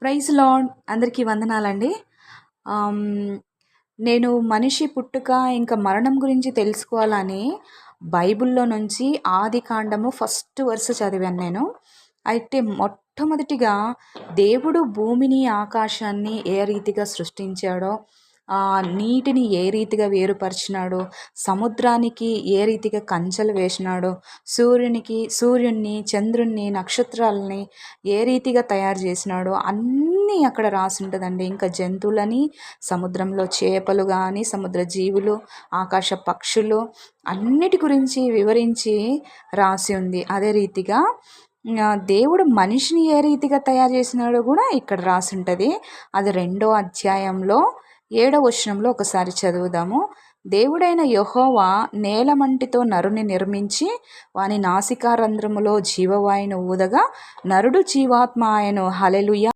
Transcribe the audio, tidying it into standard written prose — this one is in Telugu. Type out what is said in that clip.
ప్రైజ్ లార్డ్ అందరికీ వందనాలండి. ఆమ్, నేను మనిషి పుట్టుక ఇంకా మరణం గురించి తెలుసుకోవాలని బైబిల్లో నుంచి ఆది కాండము ఫస్ట్ వర్స్ చదివాను నేను. అయితే మొట్టమొదటిగా దేవుడు భూమిని ఆకాశాన్ని ఏ రీతిగా సృష్టించాడో, నీటిని ఏ రీతిగా వేరుపరిచినాడో, సముద్రానికి ఏ రీతిగా కంచెలు వేసినాడో, సూర్యున్ని చంద్రుణ్ణి నక్షత్రాలని ఏ రీతిగా తయారు చేసినాడో అన్నీ అక్కడ రాసి ఉంటుందండి. ఇంకా జంతువులని, సముద్రంలో చేపలు కానీ, సముద్ర జీవులు, ఆకాశ పక్షులు అన్నిటి గురించి వివరించి రాసి ఉంది. అదే రీతిగా దేవుడు మనిషిని ఏ రీతిగా తయారు చేసినాడో కూడా ఇక్కడ రాసి ఉంటుంది. అది 2వ అధ్యాయంలో 7వ వచనంలో ఒకసారి చదువుదాము. దేవుడైన యెహోవా నేలమంటితో నరుని నిర్మించి వాని నాసికారంధ్రములో జీవవాయును ఊదగా నరుడు జీవాత్మ ఆయను. హల్లెలూయా.